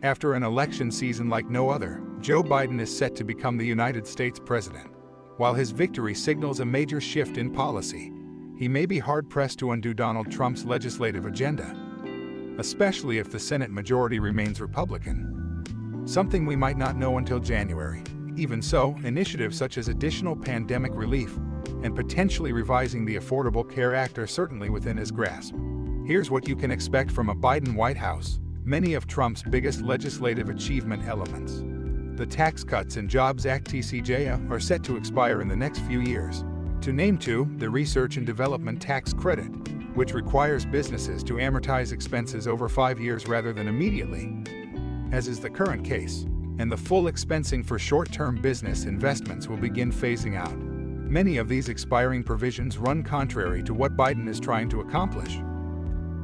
After an election season like no other, Joe Biden is set to become the United States president. While his victory signals a major shift in policy, he may be hard-pressed to undo Donald Trump's legislative agenda, especially if the Senate majority remains Republican. Something we might not know until January. Even so, initiatives such as additional pandemic relief and potentially revising the Affordable Care Act are certainly within his grasp. Here's what you can expect from a Biden White House. Many of Trump's biggest legislative achievement elements. The Tax Cuts and Jobs Act (TCJA) are set to expire in the next few years. To name two, the Research and Development Tax Credit, which requires businesses to amortize expenses over 5 years rather than immediately, as is the current case, and the full expensing for short-term business investments will begin phasing out. Many of these expiring provisions run contrary to what Biden is trying to accomplish,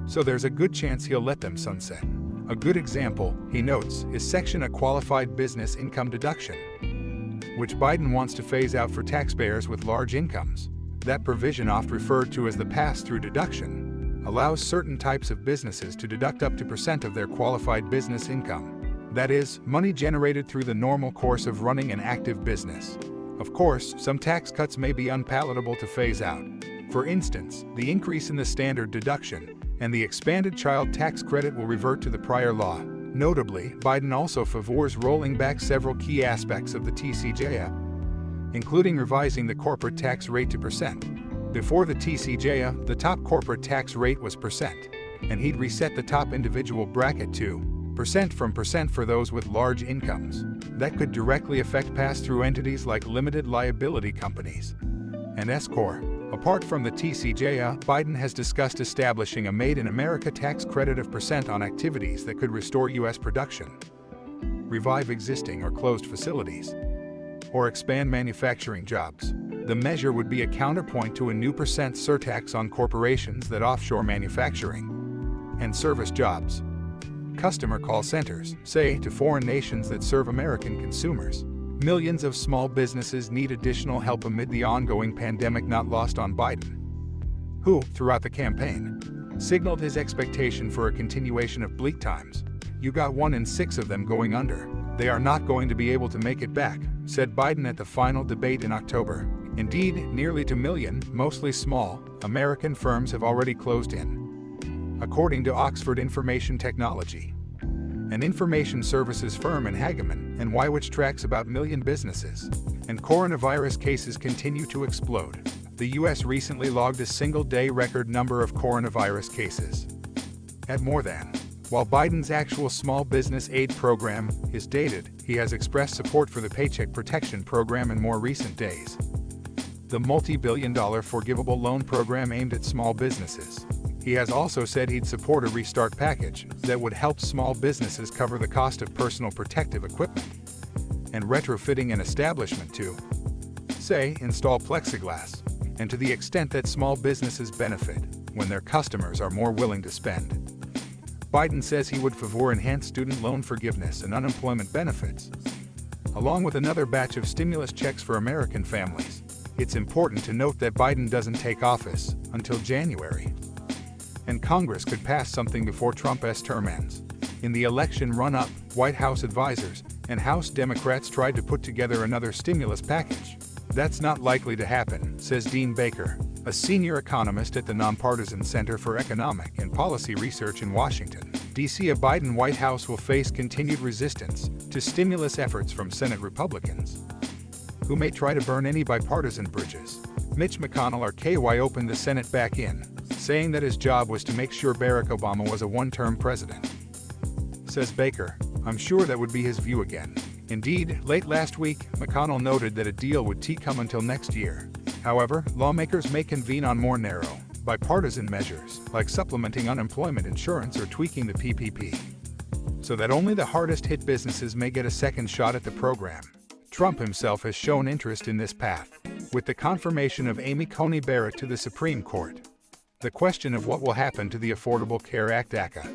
so there's a good chance he'll let them sunset. A good example, he notes, is Section A Qualified Business Income Deduction, which Biden wants to phase out for taxpayers with large incomes. That provision, oft referred to as the pass-through deduction, allows certain types of businesses to deduct up to % of their qualified business income. That is, money generated through the normal course of running an active business. Of course, some tax cuts may be unpalatable to phase out. For instance, the increase in the standard deduction and the expanded child tax credit will revert to the prior law. Notably, Biden also favors rolling back several key aspects of the TCJA, including revising the corporate tax rate to %. Before the TCJA, the top corporate tax rate was %, and he'd reset the top individual bracket to % from % for those with large incomes. That could directly affect pass-through entities like limited liability companies and S-Corp. Apart from the TCJA, Biden has discussed establishing a Made in America tax credit of % on activities that could restore U.S. production, revive existing or closed facilities, or expand manufacturing jobs. The measure would be a counterpoint to a new % surtax on corporations that offshore manufacturing and service jobs. Customer call centers, say, to foreign nations that serve American consumers. Millions of small businesses need additional help amid the ongoing pandemic, not lost on Biden, who, throughout the campaign, signaled his expectation for a continuation of bleak times. "You got 1 in 6 of them going under. They are not going to be able to make it back," said Biden at the final debate in October. Indeed, nearly 2 million, mostly small, American firms have already closed in, according to Oxford Information Technology, an information services firm in Hageman, and which tracks about 1 million businesses. And coronavirus cases continue to explode. The U.S. recently logged a single-day record number of coronavirus cases, at more than. While Biden's actual small business aid program is dated, he has expressed support for the Paycheck Protection Program in more recent days, the multi-billion-dollar forgivable loan program aimed at small businesses. He has also said he'd support a restart package that would help small businesses cover the cost of personal protective equipment and retrofitting an establishment to, say, install plexiglass, and to the extent that small businesses benefit when their customers are more willing to spend. Biden says he would favor enhanced student loan forgiveness and unemployment benefits, along with another batch of stimulus checks for American families. It's important to note that Biden doesn't take office until January, and Congress could pass something before Trump's term ends. In the election run-up, White House advisors and House Democrats tried to put together another stimulus package. That's not likely to happen, says Dean Baker, a senior economist at the Nonpartisan Center for Economic and Policy Research in Washington, D.C. A Biden White House will face continued resistance to stimulus efforts from Senate Republicans, who may try to burn any bipartisan bridges. Mitch McConnell, RKY, opened the Senate back in, saying that his job was to make sure Barack Obama was a one-term president. Says Baker, "I'm sure that would be his view again." Indeed, late last week, McConnell noted that a deal would come until next year. However, lawmakers may convene on more narrow, bipartisan measures, like supplementing unemployment insurance or tweaking the PPP, so that only the hardest-hit businesses may get a second shot at the program. Trump himself has shown interest in this path, with the confirmation of Amy Coney Barrett to the Supreme Court. The question of what will happen to the Affordable Care Act (ACA)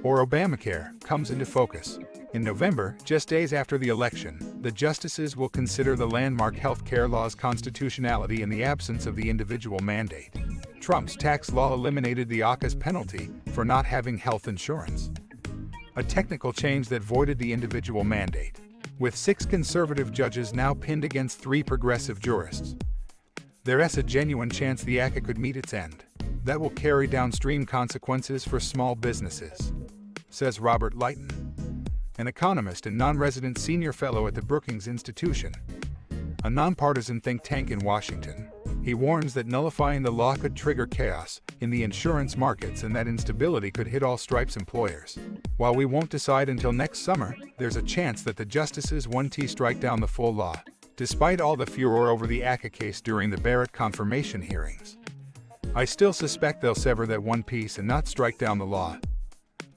or Obamacare comes into focus. In November, just days after the election, the justices will consider the landmark health care law's constitutionality in the absence of the individual mandate. Trump's tax law eliminated the ACA's penalty for not having health insurance, a technical change that voided the individual mandate. With 6 conservative judges now pinned against 3 progressive jurists, there's a genuine chance the ACA could meet its end. That will carry downstream consequences for small businesses, says Robert Leighton, an economist and non-resident senior fellow at the Brookings Institution, a nonpartisan think tank in Washington. He warns that nullifying the law could trigger chaos in the insurance markets and that instability could hit all stripes employers. While we won't decide until next summer, there's a chance that the justices won't strike down the full law, despite all the furor over the ACA case during the Barrett confirmation hearings. I still suspect they'll sever that one piece and not strike down the law.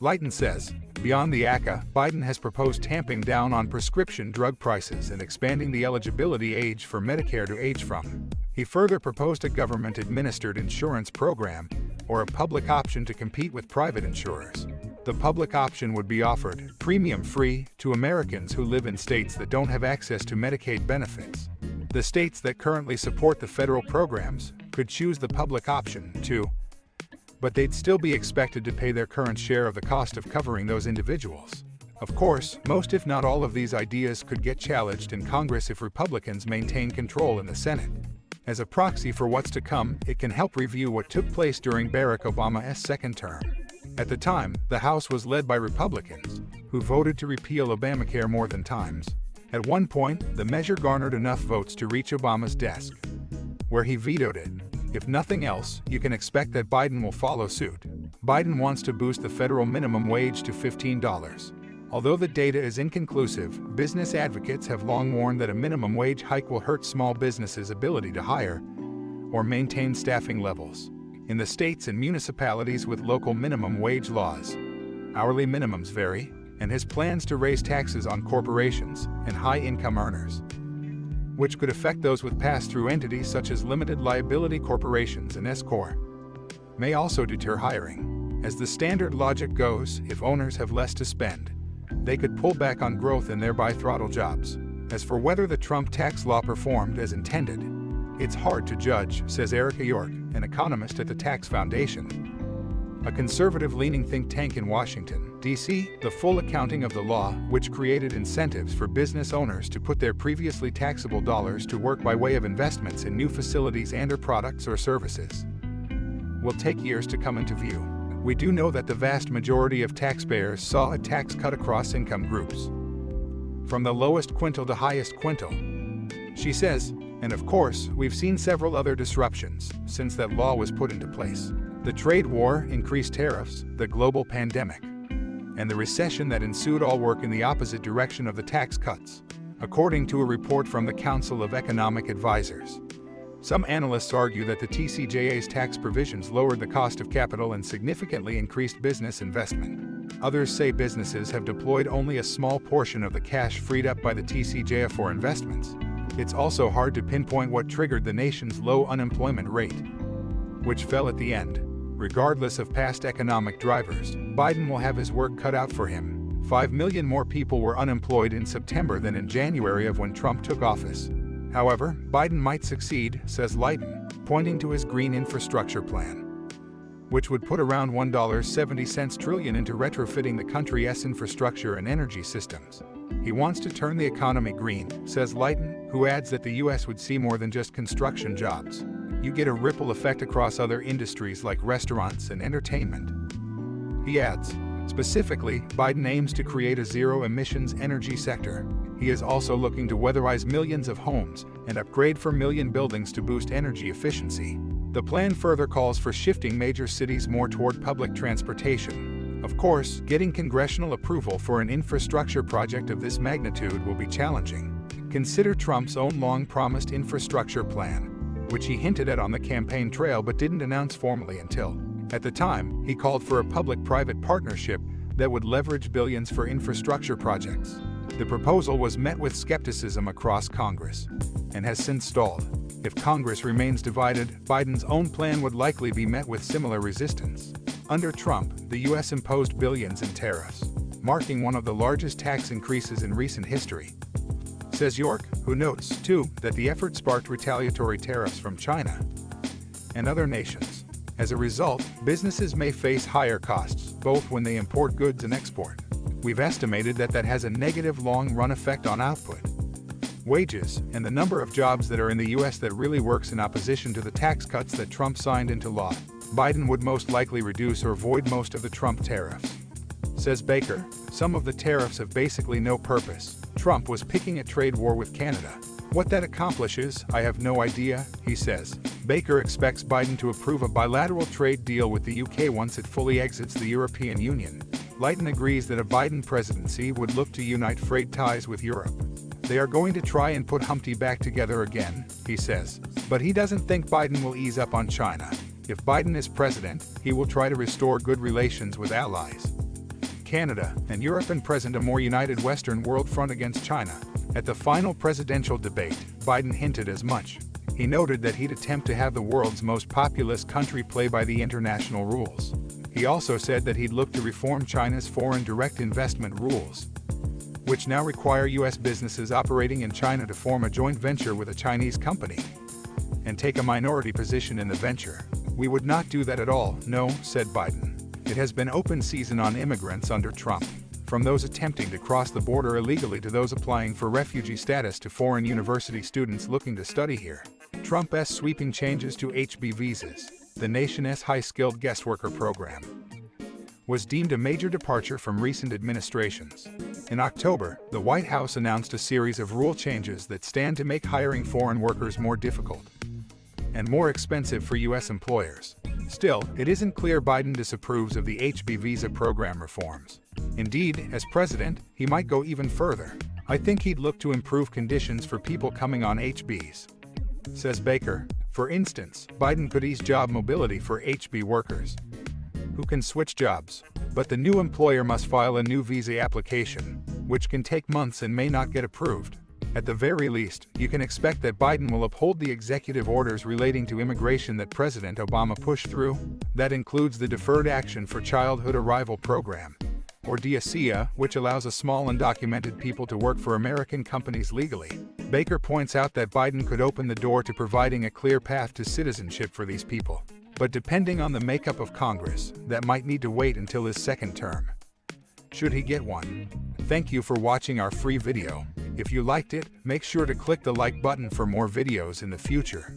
Leighton says, beyond the ACA, Biden has proposed tamping down on prescription drug prices and expanding the eligibility age for Medicare to age from. He further proposed a government-administered insurance program or a public option to compete with private insurers. The public option would be offered, premium-free, to Americans who live in states that don't have access to Medicaid benefits. The states that currently support the federal programs could choose the public option, too, but they'd still be expected to pay their current share of the cost of covering those individuals. Of course, most if not all of these ideas could get challenged in Congress if Republicans maintain control in the Senate. As a proxy for what's to come, it can help review what took place during Barack Obama's second term. At the time, the House was led by Republicans, who voted to repeal Obamacare more than times. At one point, the measure garnered enough votes to reach Obama's desk, where he vetoed it. If nothing else, you can expect that Biden will follow suit. Biden wants to boost the federal minimum wage to $15. Although the data is inconclusive, business advocates have long warned that a minimum wage hike will hurt small businesses' ability to hire or maintain staffing levels. In the states and municipalities with local minimum wage laws, hourly minimums vary, and his plans to raise taxes on corporations and high-income earners, which could affect those with pass-through entities such as limited liability corporations and S-Corp, may also deter hiring. As the standard logic goes, if owners have less to spend, they could pull back on growth and thereby throttle jobs. As for whether the Trump tax law performed as intended, it's hard to judge, says Erica York, an economist at the Tax Foundation, a conservative-leaning think tank in Washington, D.C. The full accounting of the law, which created incentives for business owners to put their previously taxable dollars to work by way of investments in new facilities and/or products or services, will take years to come into view. We do know that the vast majority of taxpayers saw a tax cut across income groups, from the lowest quintile to highest quintile, she says, and of course, we've seen several other disruptions since that law was put into place. The trade war, increased tariffs, the global pandemic, and the recession that ensued all work in the opposite direction of the tax cuts, according to a report from the Council of Economic Advisors. Some analysts argue that the TCJA's tax provisions lowered the cost of capital and significantly increased business investment. Others say businesses have deployed only a small portion of the cash freed up by the TCJA for investments. It's also hard to pinpoint what triggered the nation's low unemployment rate, which fell at the end. Regardless of past economic drivers, Biden will have his work cut out for him. 5 million more people were unemployed in September than in January of when Trump took office. However, Biden might succeed, says Leighton, pointing to his green infrastructure plan, which would put around $1.70 trillion into retrofitting the country's infrastructure and energy systems. He wants to turn the economy green, says Leighton, who adds that the U.S. would see more than just construction jobs. You get a ripple effect across other industries like restaurants and entertainment. He adds, specifically, Biden aims to create a zero-emissions energy sector. He is also looking to weatherize millions of homes and upgrade 4 million buildings to boost energy efficiency. The plan further calls for shifting major cities more toward public transportation. Of course, getting congressional approval for an infrastructure project of this magnitude will be challenging. Consider Trump's own long-promised infrastructure plan, which he hinted at on the campaign trail but didn't announce formally until, at the time, he called for a public-private partnership that would leverage billions for infrastructure projects. The proposal was met with skepticism across Congress and has since stalled. If Congress remains divided, Biden's own plan would likely be met with similar resistance. Under Trump, the U.S. imposed billions in tariffs, marking one of the largest tax increases in recent history, says York, who notes, too, that the effort sparked retaliatory tariffs from China and other nations. As a result, businesses may face higher costs, both when they import goods and export. We've estimated that has a negative long-run effect on output, wages, and the number of jobs that are in the U.S. that really works in opposition to the tax cuts that Trump signed into law. Biden would most likely reduce or void most of the Trump tariffs. Says Baker, some of the tariffs have basically no purpose. Trump was picking a trade war with Canada. What that accomplishes, I have no idea, he says. Baker expects Biden to approve a bilateral trade deal with the UK once it fully exits the European Union. Leighton agrees that a Biden presidency would look to unite freight ties with Europe. They are going to try and put Humpty back together again, he says. But he doesn't think Biden will ease up on China. If Biden is president, he will try to restore good relations with allies, Canada, and Europe, and present a more united Western world front against China. At the final presidential debate, Biden hinted as much. He noted that he'd attempt to have the world's most populous country play by the international rules. He also said that he'd look to reform China's foreign direct investment rules, which now require U.S. businesses operating in China to form a joint venture with a Chinese company and take a minority position in the venture. We would not do that at all, no, said Biden. It has been open season on immigrants under Trump, from those attempting to cross the border illegally to those applying for refugee status to foreign university students looking to study here. Trump's sweeping changes to HB visas, the nation's high-skilled guest worker program, was deemed a major departure from recent administrations. In October, the White House announced a series of rule changes that stand to make hiring foreign workers more difficult and more expensive for U.S. employers. Still, it isn't clear Biden disapproves of the HB visa program reforms. Indeed, as president, he might go even further. I think he'd look to improve conditions for people coming on HBs, says Baker. For instance, Biden could ease job mobility for HB workers who can switch jobs, but the new employer must file a new visa application, which can take months and may not get approved. At the very least, you can expect that Biden will uphold the executive orders relating to immigration that President Obama pushed through. That includes the Deferred Action for Childhood Arrival Program, or DACA, which allows a small undocumented people to work for American companies legally. Baker points out that Biden could open the door to providing a clear path to citizenship for these people. But depending on the makeup of Congress, that might need to wait until his second term, should he get one. Thank you for watching our free video. If you liked it, make sure to click the like button for more videos in the future.